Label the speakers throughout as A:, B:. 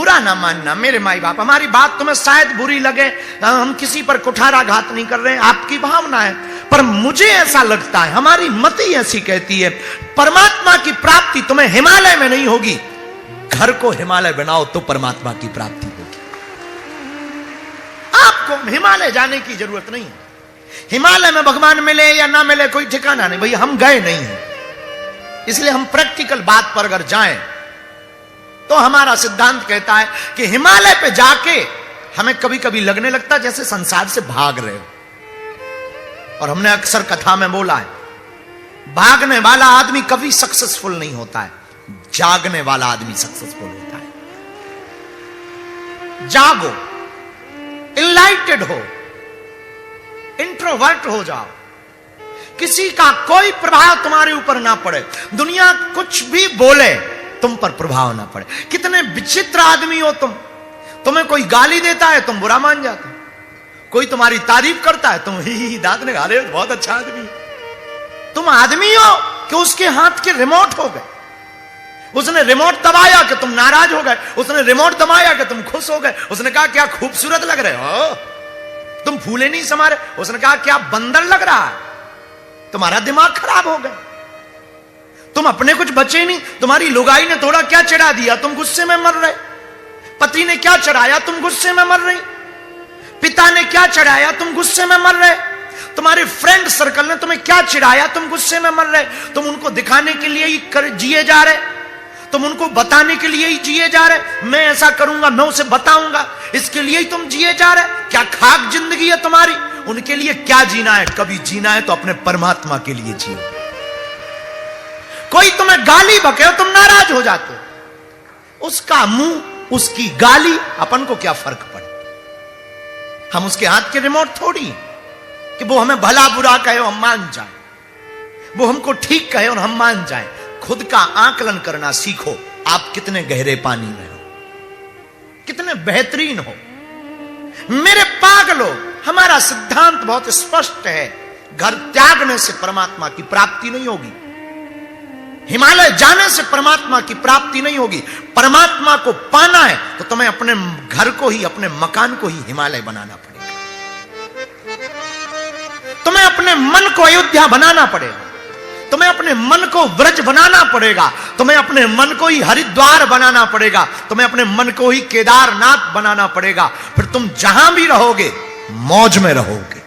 A: बुरा ना मानना मेरे माई बाप, हमारी बात तुम्हें शायद बुरी लगे, हम किसी पर कुठाराघात नहीं कर रहे, आपकी भावना है, पर मुझे ऐसा लगता है, हमारी मति ऐसी कहती है, परमात्मा की प्राप्ति तुम्हें हिमालय में नहीं होगी, घर को हिमालय बनाओ तो परमात्मा की प्राप्ति होगी। आपको हिमालय जाने की जरूरत नहीं है। हिमालय में भगवान मिले या ना मिले कोई ठिकाना नहीं, भैया हम गए नहीं हैं, इसलिए हम प्रैक्टिकल बात पर अगर जाएं तो हमारा सिद्धांत कहता है कि हिमालय पे जाके हमें कभी कभी लगने लगता है जैसे संसार से भाग रहे हो। और हमने अक्सर कथा में बोला है, भागने वाला आदमी कभी सक्सेसफुल नहीं होता है, जागने वाला आदमी सक्सेसफुल होता है। जागो, इनलाइटेड हो, इंट्रोवर्ट हो जाओ, किसी का कोई प्रभाव तुम्हारे ऊपर ना पड़े, दुनिया कुछ भी बोले तुम पर प्रभाव ना पड़े। कितने विचित्र आदमी हो तुम, तुम्हें कोई गाली देता है तुम बुरा मान जाते हो, कोई तुम्हारी तारीफ करता है तुम ही दांत ने गाले बहुत अच्छा आदमी। तुम आदमी हो कि उसके हाथ के रिमोट हो गए, उसने रिमोट दबाया कि तुम नाराज हो गए, उसने रिमोट दबाया कि तुम खुश हो गए, उसने कहा क्या खूबसूरत लग रहे हो, तुम फूले नहीं समारे, उसने कहा क्या बंदर लग रहा है, तुम्हारा दिमाग खराब हो गया। तुम अपने कुछ बचे नहीं, तुम्हारी लुगाई ने थोड़ा क्या चढ़ा दिया तुम गुस्से में मर रहे, पति ने क्या चढ़ाया तुम गुस्से में मर रही, पिता ने क्या चढ़ाया तुम गुस्से में मर रहे, तुम्हारे फ्रेंड सर्कल ने तुम्हें क्या चिढ़ाया तुम गुस्से में मर रहे। तुम उनको दिखाने के लिए ही जिए जा रहे, तुम उनको बताने के लिए ही जिए जा रहे, मैं ऐसा करूंगा मैं उसे बताऊंगा, इसके लिए ही तुम जिए जा रहे। क्या खाक जिंदगी है तुम्हारी, उनके लिए क्या जीना है, कभी जीना है तो अपने परमात्मा के लिए जियो। कोई तुम्हें गाली बके तुम नाराज हो जाते हो, उसका मुंह उसकी गाली, अपन को क्या फर्क पड़े, हम उसके हाथ के रिमोट थोड़ी कि वो हमें भला बुरा कहे और हम मान जाए, वो हमको ठीक कहे और हम मान जाए। खुद का आकलन करना सीखो, आप कितने गहरे पानी में हो, कितने बेहतरीन हो। मेरे पागलों, हमारा सिद्धांत बहुत स्पष्ट है, घर त्यागने से परमात्मा की प्राप्ति नहीं होगी, हिमालय जाने से परमात्मा की प्राप्ति नहीं होगी। परमात्मा को पाना है तो तुम्हें अपने घर को ही, अपने मकान को ही हिमालय बनाना पड़ेगा, तुम्हें अपने मन को अयोध्या बनाना पड़ेगा, तुम्हें अपने मन को व्रज बनाना पड़ेगा, तुम्हें अपने मन को ही हरिद्वार बनाना पड़ेगा, तुम्हें अपने मन को ही केदारनाथ बनाना पड़ेगा। फिर तुम जहां भी रहोगे मौज में रहोगे।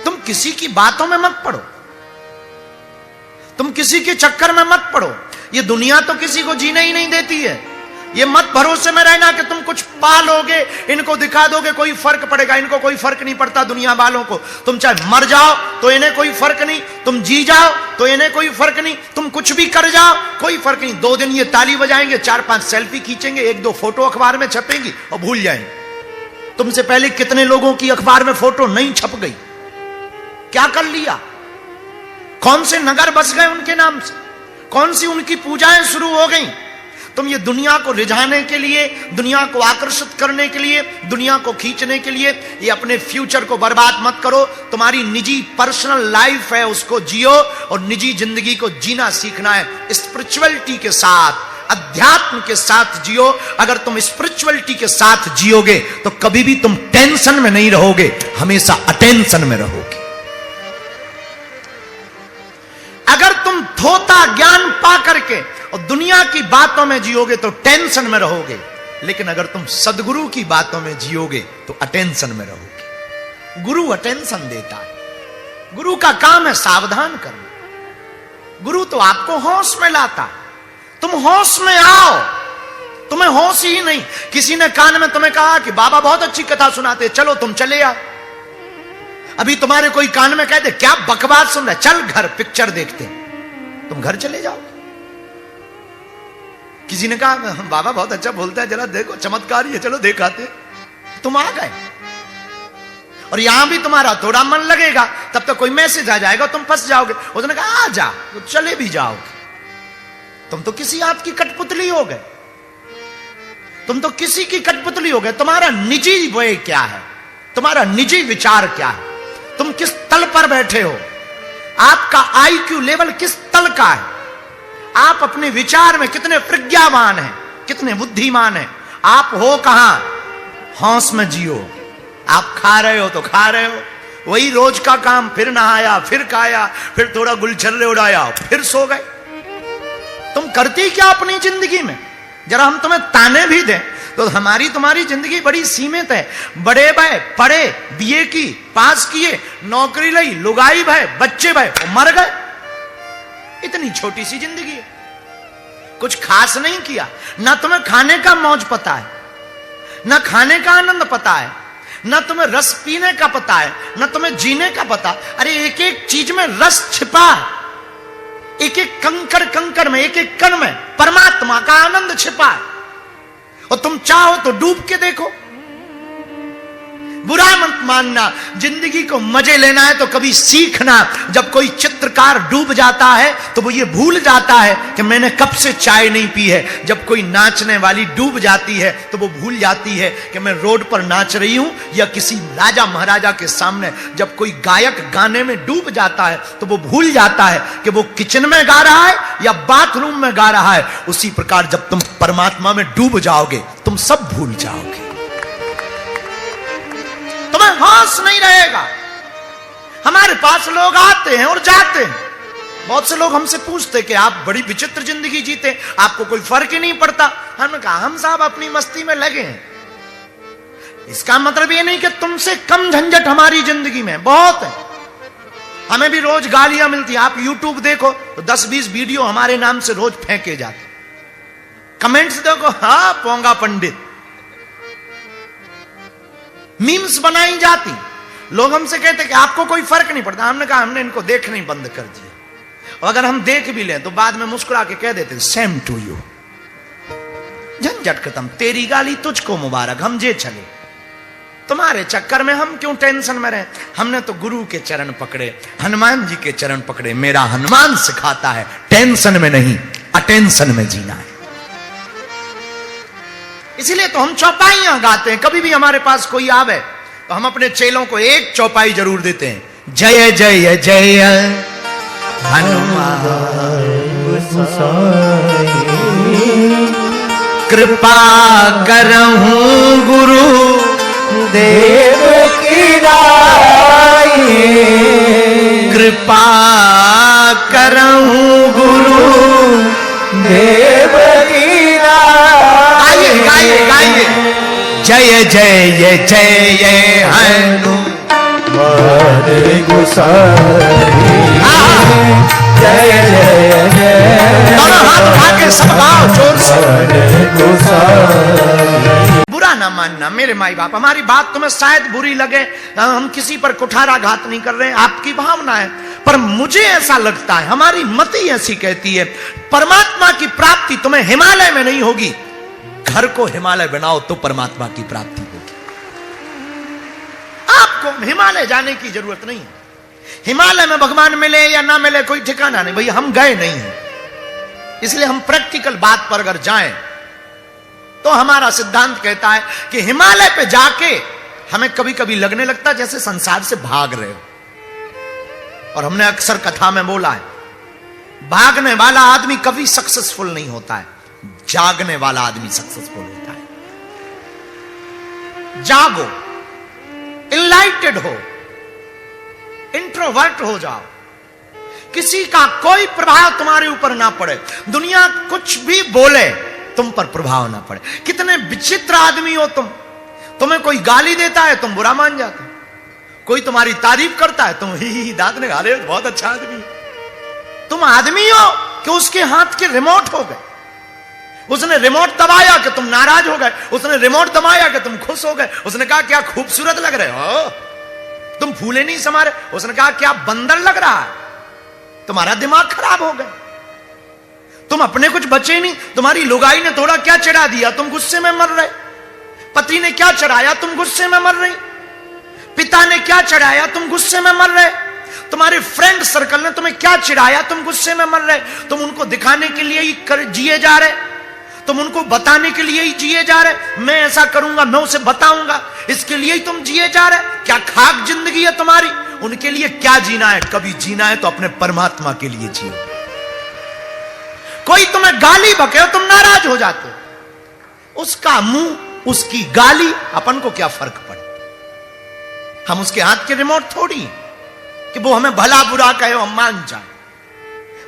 A: तुम किसी की बातों में मत पड़ो, तुम किसी के चक्कर में मत पड़ो, ये दुनिया तो किसी को जीने ही नहीं देती है। ये मत भरोसे में रहना कि तुम कुछ पा लोगे, इनको दिखा दोगे कोई फर्क पड़ेगा, इनको कोई फर्क नहीं पड़ता दुनिया वालों को। तुम चाहे मर जाओ तो इन्हें कोई फर्क नहीं, तुम जी जाओ तो इन्हें कोई फर्क नहीं, तुम कुछ भी कर जाओ कोई फर्क नहीं। 2 दिन ये ताली बजाएंगे, 4-5 सेल्फी खींचेंगे, 1-2 फोटो अखबार में छपेंगी और भूल जाएंगे। तुमसे पहले कितने लोगों की अखबार में फोटो नहीं छप गई, क्या कर लिया, कौन से नगर बस गए उनके नाम से, कौन सी उनकी पूजाएं शुरू हो गई। तुम ये दुनिया को रिझाने के लिए, दुनिया को आकर्षित करने के लिए, दुनिया को खींचने के लिए ये अपने फ्यूचर को बर्बाद मत करो। तुम्हारी निजी पर्सनल लाइफ है, उसको जियो और निजी जिंदगी को जीना सीखना है। स्पिरिचुअलिटी के साथ, अध्यात्म के साथ जियो। अगर तुम स्पिरिचुअलिटी के साथ जियोगे तो कभी भी तुम टेंशन में नहीं रहोगे, हमेशा अटेंशन में रहोगे। अगर तुम थोथा ज्ञान पा करके और दुनिया की बातों में जियोगे तो टेंशन में रहोगे, लेकिन अगर तुम सदगुरु की बातों में जियोगे तो अटेंशन में रहोगे। गुरु अटेंशन देता है, गुरु का काम है सावधान करना। गुरु तो आपको होश में लाता है, तुम होश में आओ। तुम्हें होश ही नहीं, किसी ने कान में तुम्हें कहा कि बाबा बहुत अच्छी कथा सुनाते, चलो तुम चले आओ। अभी तुम्हारे कोई कान में कह दे क्या बकवास सुन रहा है, चल घर पिक्चर देखते, तुम घर चले जाओ। किसी ने कहा बाबा बहुत अच्छा बोलता है, जरा देखो चमत्कार ही है, चलो देखाते, तुम आ गए। और यहां भी तुम्हारा थोड़ा मन लगेगा, तब तक कोई मैसेज आ जाएगा, तुम फंस जाओगे। उसने कहा आ जा, तो चले भी जाओगे। तुम तो किसी आपकी कठपुतली हो गए, तुम तो किसी की कठपुतली हो गए। तुम्हारा निजी वे क्या है, तुम्हारा निजी विचार क्या है, तुम किस तल पर बैठे हो, आपका आईक्यू लेवल किस तल का है, आप अपने विचार में कितने प्रज्ञावान हैं, कितने बुद्धिमान है। आप हो कहां? हौस में जियो। आप खा रहे हो तो खा रहे हो, वही रोज का काम, फिर नहाया, फिर खाया, फिर थोड़ा गुलछर्रे उड़ाया, फिर सो गए। तुम करती क्या अपनी जिंदगी में? जरा हम तुम्हें ताने भी दें तो हमारी तुम्हारी जिंदगी बड़ी सीमित है। बड़े भाई पढ़े, बीए की पास किए, नौकरी ली, लुगाई भाई, बच्चे भाई, मर गए। इतनी छोटी सी जिंदगी है, कुछ खास नहीं किया। ना तुम्हें खाने का मौज पता है, ना खाने का आनंद पता है, ना तुम्हें रस पीने का पता है, ना तुम्हें जीने का पता। अरे एक एक चीज में रस छिपा है, एक एक कंकड़ कंकड़ में, एक एक कण में परमात्मा का आनंद छिपा है। और तुम चाहो तो डूब के देखो। बुरा मत मानना, जिंदगी को मजे लेना है तो कभी सीखना। जब कोई चित्रकार डूब जाता है तो वो ये भूल जाता है कि मैंने कब से चाय नहीं पी है। जब कोई नाचने वाली डूब जाती है तो वो भूल जाती है कि मैं रोड पर नाच रही हूं या किसी राजा महाराजा के सामने। जब कोई गायक गाने में डूब जाता है तो वो भूल जाता है कि वो किचन में गा रहा है या बाथरूम में गा रहा है। उसी प्रकार जब तुम परमात्मा में डूब जाओगे तुम सब भूल जाओगे, तुम्हें होश नहीं रहेगा। हमारे पास लोग आते हैं और जाते हैं। बहुत से लोग हमसे पूछते कि आप बड़ी विचित्र जिंदगी जीते, आपको कोई फर्क ही नहीं पड़ता। हमने कहा हम साहब अपनी मस्ती में लगे हैं। इसका मतलब ये नहीं कि तुमसे कम झंझट हमारी जिंदगी में बहुत है। हमें भी रोज गालियां मिलती। आप यूट्यूब देखो तो 10-20 वीडियो हमारे नाम से रोज फेंके जाते। कमेंट्स देखो, हाँ पोंगा पंडित, मीम्स बनाई जाती। लोग हमसे कहते कि आपको कोई फर्क नहीं पड़ता। हमने कहा हमने इनको देखना ही बंद कर दिया। और अगर हम देख भी लें तो बाद में मुस्कुरा के कह देते सेम टू यू, झंझट खत्म, तेरी गाली तुझको मुबारक, हम जे चले। तुम्हारे चक्कर में हम क्यों टेंशन में रहे? हमने तो गुरु के चरण पकड़े, हनुमान जी के चरण पकड़े। मेरा हनुमान सिखाता है टेंशन में नहीं, अटेंशन में जीना है। इसीलिए तो हम चौपाइयां गाते हैं। कभी भी हमारे पास कोई आवे तो हम अपने चेलों को एक चौपाई जरूर देते हैं, जय जय जय हनुमान कृपा करहूं गुरु देव की राई, कृपा करहूं गुरु देव की राई। गाइए गाइए, जय जय जय हनुमान गोसाई, जय जय जय। दोनों हाथ उठा के सब गाओ जोर से। बुरा ना मानना मेरे माई बाप, हमारी बात तुम्हें शायद बुरी लगे, हम किसी पर कुठाराघात नहीं कर रहे, आपकी भावना है। पर मुझे ऐसा लगता है, हमारी मति ऐसी कहती है, परमात्मा की प्राप्ति तुम्हें हिमालय में नहीं होगी। घर को हिमालय बनाओ तो परमात्मा की प्राप्ति होगी। आपको हिमालय जाने की जरूरत नहीं है। हिमालय में भगवान मिले या ना मिले कोई ठिकाना नहीं, भैया हम गए नहीं हैं। इसलिए हम प्रैक्टिकल बात पर अगर जाएं तो हमारा सिद्धांत कहता है कि हिमालय पे जाके हमें कभी कभी लगने लगता है जैसे संसार से भाग रहे हो। और हमने अक्सर कथा में बोला है, भागने वाला आदमी कभी सक्सेसफुल नहीं होता है, जागने वाला आदमी सक्सेसफुल होता है। जागो, इनलाइटेड हो, इंट्रोवर्ट हो जाओ, किसी का कोई प्रभाव तुम्हारे ऊपर ना पड़े, दुनिया कुछ भी बोले तुम पर प्रभाव ना पड़े। कितने विचित्र आदमी हो तुम, तुम्हें कोई गाली देता है तुम बुरा मान जाते हो, कोई तुम्हारी तारीफ करता है तुम ही दांत निकाले हो, बहुत अच्छा आदमी। तुम आदमी हो कि उसके हाथ के रिमोट हो गए, उसने रिमोट दबाया कि तुम नाराज हो गए, उसने रिमोट दबाया कि तुम खुश हो गए, उसने कहा क्या खूबसूरत लग रहे हो, तुम फूले नहीं समारे, उसने कहा क्या बंदर लग रहा है, तुम्हारा दिमाग खराब हो गया। तुम अपने कुछ बचे नहीं, तुम्हारी लुगाई ने थोड़ा क्या चढ़ा दिया तुम गुस्से में मर रहे, पति ने क्या चढ़ाया तुम गुस्से में मर रही, पिता ने क्या चढ़ाया तुम गुस्से में मर रहे, तुम्हारे फ्रेंड सर्कल ने तुम्हें क्या चिढ़ाया तुम गुस्से में मर रहे। तुम उनको दिखाने के लिए ही जिए जा रहे, तुम उनको बताने के लिए ही जिए जा रहे, मैं ऐसा करूंगा मैं उसे बताऊंगा, इसके लिए ही तुम जिए जा रहे। क्या खाक जिंदगी है तुम्हारी, उनके लिए क्या जीना है। कभी जीना है तो अपने परमात्मा के लिए जियो। कोई तुम्हें गाली बके तुम नाराज हो जाते हो, उसका मुंह, उसकी गाली, अपन को क्या फर्क पड़े? हम उसके हाथ के रिमोट थोड़ी कि वो हमें भला बुरा कहे और हम मान जाए,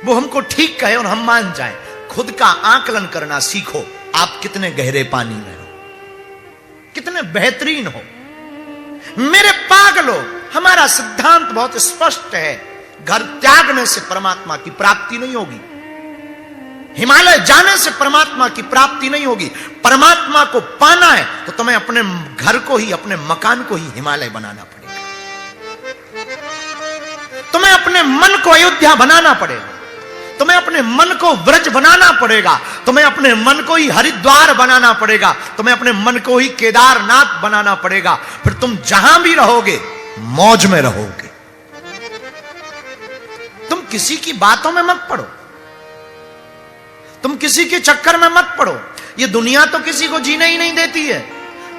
A: वो हमको ठीक कहे और हम मान जाए। खुद का आकलन करना सीखो। आप कितने गहरे पानी में हो, कितने बेहतरीन हो। मेरे पागलों, हमारा सिद्धांत बहुत स्पष्ट है। घर त्यागने से परमात्मा की प्राप्ति नहीं होगी, हिमालय जाने से परमात्मा की प्राप्ति नहीं होगी। परमात्मा को पाना है तो तुम्हें अपने घर को ही, अपने मकान को ही हिमालय बनाना पड़ेगा। तुम्हें अपने मन को अयोध्या बनाना पड़ेगा, तुम्हें अपने मन को व्रज बनाना पड़ेगा, तुम्हें अपने मन को ही हरिद्वार बनाना पड़ेगा, तुम्हें अपने मन को ही केदारनाथ बनाना पड़ेगा। फिर तुम जहां भी रहोगे मौज में रहोगे। तुम किसी की बातों में मत पड़ो, तुम किसी के चक्कर में मत पड़ो। ये दुनिया तो किसी को जीने ही नहीं देती है।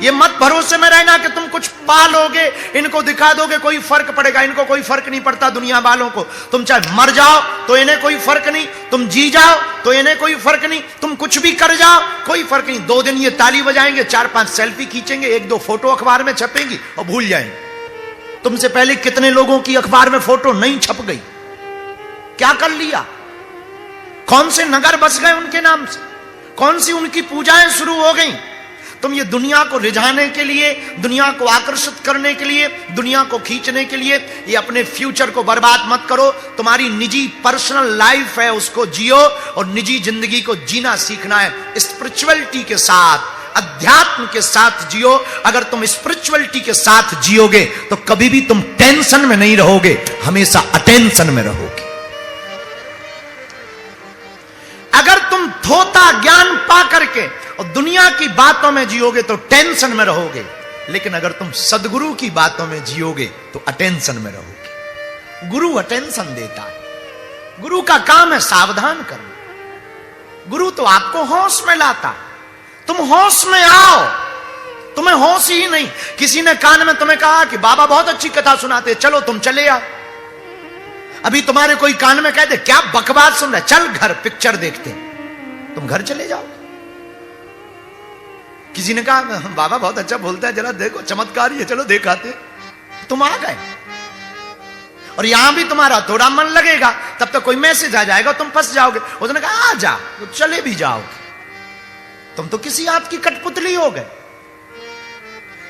A: ये मत भरोसे में रहना कि तुम कुछ पा लोगे, इनको दिखा दोगे कोई फर्क पड़ेगा। इनको कोई फर्क नहीं पड़ता दुनिया वालों को। तुम चाहे मर जाओ तो इन्हें कोई फर्क नहीं, तुम जी जाओ तो इन्हें कोई फर्क नहीं, तुम कुछ भी कर जाओ कोई फर्क नहीं। 2 दिन ये ताली बजाएंगे, 4-5 सेल्फी खींचेंगे, 1-2 फोटो अखबार में छपेंगी और भूल जाएंगे। तुमसे पहले कितने लोगों की अखबार में फोटो नहीं छप गई, क्या कर लिया? कौन से नगर बस गए उनके नाम से, कौन सी उनकी पूजाएं शुरू हो गई। तुम ये दुनिया को रिझाने के लिए, दुनिया को आकर्षित करने के लिए, दुनिया को खींचने के लिए ये अपने फ्यूचर को बर्बाद मत करो। तुम्हारी निजी पर्सनल लाइफ है, उसको जियो और निजी जिंदगी को जीना सीखना है। स्पिरिचुअलिटी के साथ, अध्यात्म के साथ जियो। अगर तुम स्पिरिचुअलिटी के साथ जियोगे तो कभी भी तुम टेंशन में नहीं रहोगे, हमेशा अटेंशन में रहोगे। अगर तुम थोथा ज्ञान पा करके और दुनिया की बातों में जियोगे तो टेंशन में रहोगे, लेकिन अगर तुम सदगुरु की बातों में जियोगे तो अटेंशन में रहोगे। गुरु अटेंशन देता है, गुरु का काम है सावधान करना। गुरु तो आपको होश में लाता, तुम होश में आओ। तुम्हें होश ही नहीं। किसी ने कान में तुम्हें कहा कि बाबा बहुत अच्छी कथा सुनाते, चलो तुम चले आओ। अभी तुम्हारे कोई कान में कह दे क्या बकवास सुन रहा है, चल घर पिक्चर देखते, तुम घर चले जाओ। किसी ने कहा बाबा बहुत अच्छा बोलता है, जरा देखो चमत्कार ही है, चलो दिखाते, तुम आ गए। और यहां भी तुम्हारा थोड़ा मन लगेगा, तब तक कोई मैसेज आ जाएगा, तुम फंस जाओगे। उसने कहा आ जा, तो चले भी जाओगे। तुम तो किसी आपकी कठपुतली हो गए,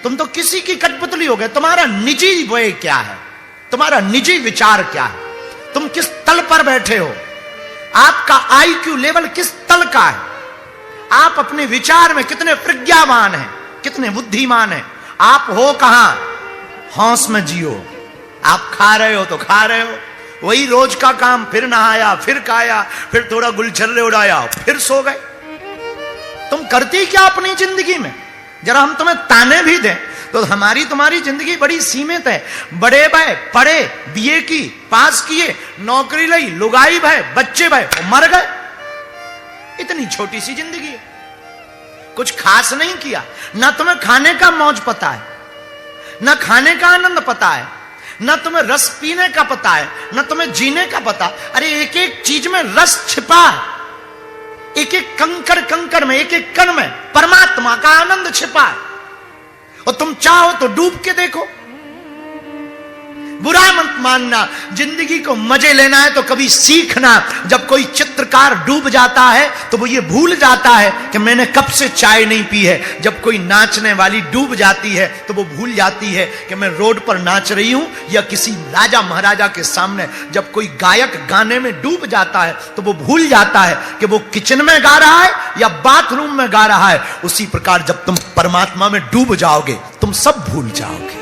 A: तुम तो किसी की कठपुतली हो गए। तुम्हारा निजी वे क्या है, तुम्हारा निजी विचार क्या है, तुम किस तल पर बैठे हो, आपका आईक्यू लेवल किस तल का है, आप अपने विचार में कितने प्रज्ञावान हैं, कितने बुद्धिमान हैं। आप हो कहां, होश में जियो। आप खा रहे हो तो खा रहे हो, वही रोज का काम, फिर नहाया, फिर खाया, फिर थोड़ा गुलछर्रे उड़ाया, फिर सो गए। तुम करती क्या अपनी जिंदगी में? जरा हम तुम्हें ताने भी दें तो हमारी तुम्हारी जिंदगी बड़ी सीमित है। बड़े भाई पढ़े, बीए की पास किए, नौकरी ली, लुगाई भाई, बच्चे भाई मर गए। इतनी छोटी सी जिंदगी है, कुछ खास नहीं किया। ना तुम्हें खाने का मौज पता है, ना खाने का आनंद पता है, ना तुम्हें रस पीने का पता है, ना तुम्हें जीने का पता। अरे एक एक चीज में रस छिपा है, एक एक कंकड़ कंकड़ में, एक एक कण में परमात्मा का आनंद छिपा है। और तुम चाहो तो डूब के देखो। बुरा मत मानना, जिंदगी को मजे लेना है तो कभी सीखना। जब कोई चित्रकार डूब जाता है तो वो ये भूल जाता है कि मैंने कब से चाय नहीं पी है। जब कोई नाचने वाली डूब जाती है तो वो भूल जाती है कि मैं रोड पर नाच रही हूं या किसी राजा महाराजा के सामने। जब कोई गायक गाने में डूब जाता है तो वो भूल जाता है कि वो किचन में गा रहा है या बाथरूम में गा रहा है। उसी प्रकार जब तुम परमात्मा में डूब जाओगे तुम सब भूल जाओगे,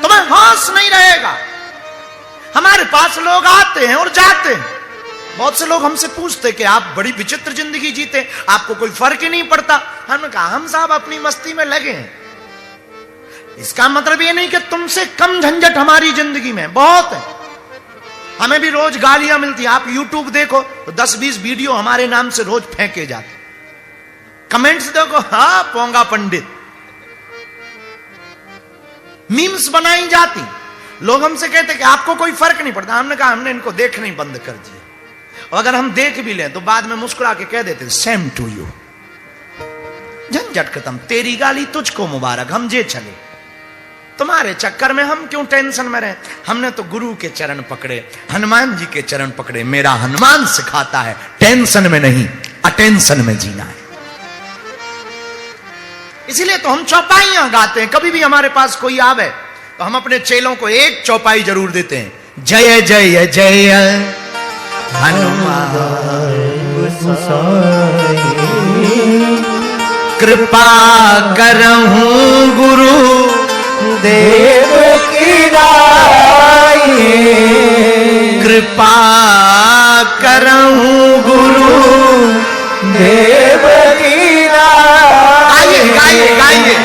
A: तुम्हें होश नहीं रहेगा। हमारे पास लोग आते हैं और जाते हैं। बहुत से लोग हमसे पूछते कि आप बड़ी विचित्र जिंदगी जीते, आपको कोई फर्क ही नहीं पड़ता। हमने कहा हम साहब अपनी मस्ती में लगे हैं। इसका मतलब ये नहीं कि तुमसे कम झंझट हमारी जिंदगी में बहुत है। हमें भी रोज गालियां मिलती। आप यूट्यूब देखो तो 10-20 वीडियो हमारे नाम से रोज फेंके जाते। कमेंट्स देखो, हाँ पोंगा पंडित, मीम्स बनाई जाती। लोग हमसे कहते कि आपको कोई फर्क नहीं पड़ता। हमने कहा हमने इनको देखना ही बंद कर दिया। और अगर हम देख भी लें तो बाद में मुस्कुरा के कह देते सेम टू यू। झंझट खत्म, तेरी गाली तुझको मुबारक, हम जे चले, तुम्हारे चक्कर में हम क्यों टेंशन में रहे। हमने तो गुरु के चरण पकड़े, हनुमान जी के चरण पकड़े। मेरा हनुमान सिखाता है टेंशन में नहीं, अटेंशन में जीना है। इसीलिए तो हम चौपाइयां गाते हैं। कभी भी हमारे पास कोई आवे तो हम अपने चेलों को एक चौपाई जरूर देते हैं, जय जय जय हनुमान कृपा करहूं गुरु
B: देव की राई,
A: कृपा करहूं गुरु
B: देव की राई।
A: गाइए गाइए गाइए,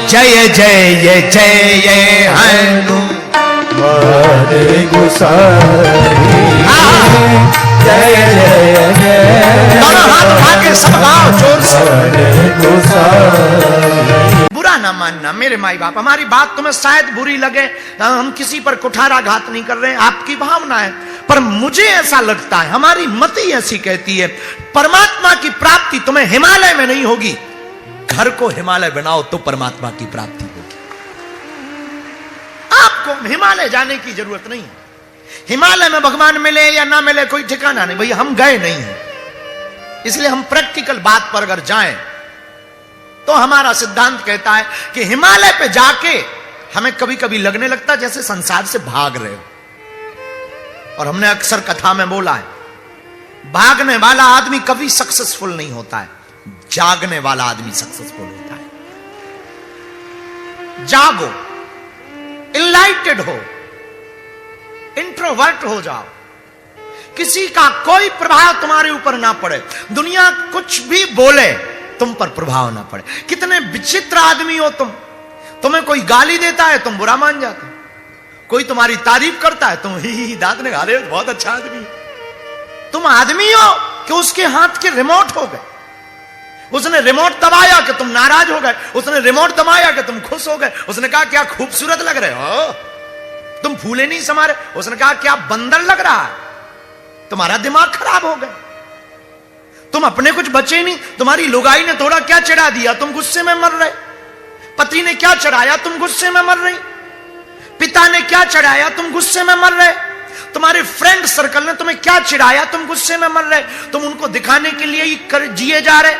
A: जय जय जय हनुमान
B: गोसाई, जय जय जय।
A: दोनों हाथ उठा के सब गाओ जोर से।
B: गोसाई,
A: बुरा ना मानना मेरे माई बाप, हमारी बात तुम्हें शायद बुरी लगे, हम किसी पर कुठाराघात नहीं कर रहे, आपकी भावना है, पर मुझे ऐसा लगता है, हमारी मति ऐसी कहती है, परमात्मा की प्राप्ति तुम्हें हिमालय में नहीं होगी, घर को हिमालय बनाओ तो परमात्मा की प्राप्ति होगी। आपको हिमालय जाने की जरूरत नहीं है। हिमालय में भगवान मिले या ना मिले कोई ठिकाना नहीं, भैया हम गए नहीं है। इसलिए हम प्रैक्टिकल बात पर अगर जाएं तो हमारा सिद्धांत कहता है कि हिमालय पे जाके हमें कभी कभी लगने लगता है जैसे संसार से भाग रहे हो। और हमने अक्सर कथा में बोला है, भागने वाला आदमी कभी सक्सेसफुल नहीं होता है, जागने वाला आदमी सक्सेसफुल होता है। जागो, इनलाइटेड हो, इंट्रोवर्ट हो जाओ, किसी का कोई प्रभाव तुम्हारे ऊपर ना पड़े, दुनिया कुछ भी बोले तुम पर प्रभाव ना पड़े। कितने विचित्र आदमी हो तुम, तुम्हें कोई गाली देता है तुम बुरा मान जाते हो, कोई तुम्हारी तारीफ करता है तुम ही दांत निकाल रहे हो, बहुत अच्छा आदमी है। तुम आदमी हो कि उसके हाथ के रिमोट हो गए, उसने रिमोट दबाया कि तुम नाराज हो गए, उसने रिमोट दबाया कि तुम खुश हो गए, उसने कहा क्या खूबसूरत लग रहे हो, तुम फूले नहीं समारे, उसने कहा क्या बंदर लग रहा है, तुम्हारा दिमाग खराब हो गया, तुम अपने कुछ बचे नहीं, तुम्हारी लुगाई ने थोड़ा क्या चढ़ा दिया तुम गुस्से में मर रहे, पति ने क्या चढ़ाया तुम गुस्से में मर रही, पिता ने क्या चढ़ाया तुम गुस्से में मर रहे, तुम्हारे फ्रेंड सर्कल ने तुम्हें क्या चिढ़ाया तुम गुस्से में मर रहे, तुम उनको दिखाने के लिए ही जिए जा रहे,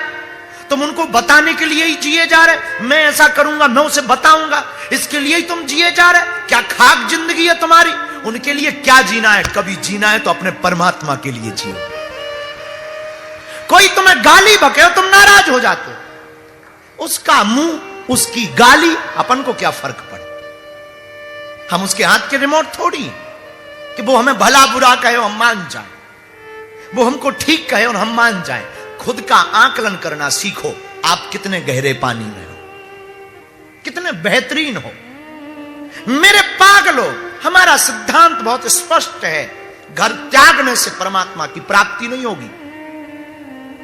A: तुम उनको बताने के लिए ही जिए जा रहे, मैं ऐसा करूंगा मैं उसे बताऊंगा, इसके लिए ही तुम जिए जा रहे। क्या खाक जिंदगी है तुम्हारी, उनके लिए क्या जीना है, कभी जीना है तो अपने परमात्मा के लिए जियो। कोई तुम्हें गाली बके तुम नाराज हो जाते हो, उसका मुंह उसकी गाली, अपन को क्या फर्क पड़े, हम उसके हाथ के रिमोट थोड़ी कि वो हमें भला बुरा कहे और हम मान जाए, वो हमको ठीक कहे और हम मान जाए। खुद का आकलन करना सीखो, आप कितने गहरे पानी में हो, कितने बेहतरीन हो। मेरे पागलों, हमारा सिद्धांत बहुत स्पष्ट है, घर त्यागने से परमात्मा की प्राप्ति नहीं होगी,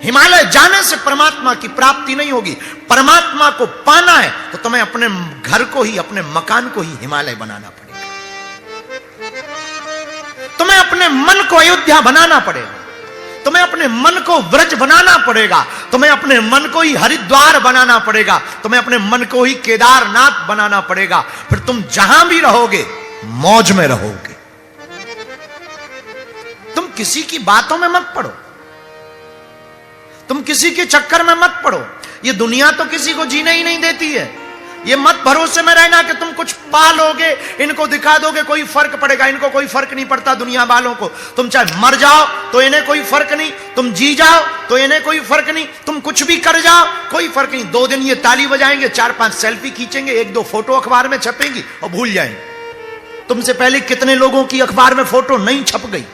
A: हिमालय जाने से परमात्मा की प्राप्ति नहीं होगी। परमात्मा को पाना है तो तुम्हें अपने घर को ही, अपने मकान को ही हिमालय बनाना पड़ेगा, तुम्हें अपने मन को अयोध्या बनाना पड़ेगा, तुम्हें अपने मन को व्रज बनाना पड़ेगा, तुम्हें अपने मन को ही हरिद्वार बनाना पड़ेगा, तुम्हें अपने मन को ही केदारनाथ बनाना पड़ेगा। फिर तुम जहां भी रहोगे मौज में रहोगे। तुम किसी की बातों में मत पड़ो, तुम किसी के चक्कर में मत पड़ो, ये दुनिया तो किसी को जीने ही नहीं देती है। ये मत भरोसे में रहना कि तुम कुछ पा लोगे, इनको दिखा दोगे कोई फर्क पड़ेगा, इनको कोई फर्क नहीं पड़ता दुनिया वालों को। तुम चाहे मर जाओ तो इन्हें कोई फर्क नहीं, तुम जी जाओ तो इन्हें कोई फर्क नहीं, तुम कुछ भी कर जाओ कोई फर्क नहीं। 2 दिन ये ताली बजाएंगे, 4-5 सेल्फी खींचेंगे, 1-2 फोटो अखबार में छपेंगी और भूल जाएंगे। तुमसे पहले कितने लोगों की अखबार में फोटो नहीं छप गई,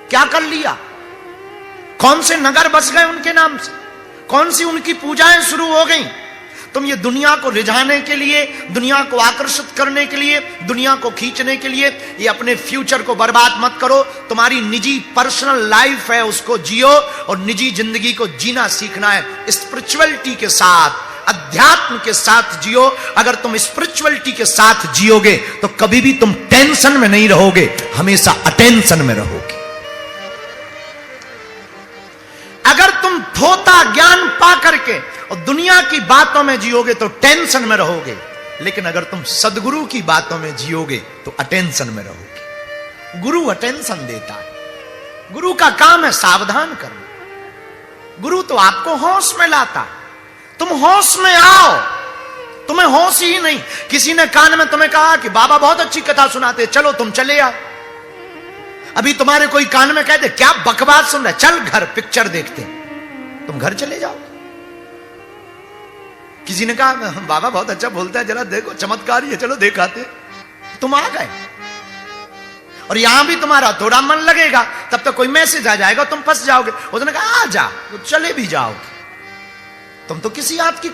A: क्या कर लिया, कौन से नगर बस गए उनके नाम से, कौन सी उनकी पूजाएं शुरू हो गई। तुम ये दुनिया को रिझाने के लिए, दुनिया को आकर्षित करने के लिए, दुनिया को खींचने के लिए ये अपने फ्यूचर को बर्बाद मत करो। तुम्हारी निजी पर्सनल लाइफ है, उसको जियो और निजी जिंदगी को जीना सीखना है। स्पिरिचुअलिटी के साथ, अध्यात्म के साथ जियो। अगर तुम स्पिरिचुअलिटी के साथ जियोगे तो कभी भी तुम टेंशन में नहीं रहोगे, हमेशा अटेंशन में रहोगे। अगर तुम थोथा ज्ञान पा करके और दुनिया की बातों में जियोगे तो टेंशन में रहोगे, लेकिन अगर तुम सदगुरु की बातों में जियोगे तो अटेंशन में रहोगे। गुरु अटेंशन देता है, गुरु का काम है सावधान करना। गुरु तो आपको होश में लाता, तुम होश में आओ। तुम्हें होश ही नहीं। किसी ने कान में तुम्हें कहा कि बाबा बहुत अच्छी कथा सुनाते, चलो तुम चले आओ। अभी तुम्हारे कोई कान में कह दे क्या बकवास सुन रहा है, चल घर पिक्चर देखते हैं, तुम घर चले जाओ। किसी ने कहा बाबा बहुत अच्छा बोलता है, जरा देखो चमत्कार ही है, चलो दिखाते, तुम आ गए। और यहां भी तुम्हारा थोड़ा मन लगेगा, तब तक कोई मैसेज आ जाएगा, तुम फंस जाओगे। उसने कहा आ जा, तो चले भी जाओगे। तुम तो किसी हाथ की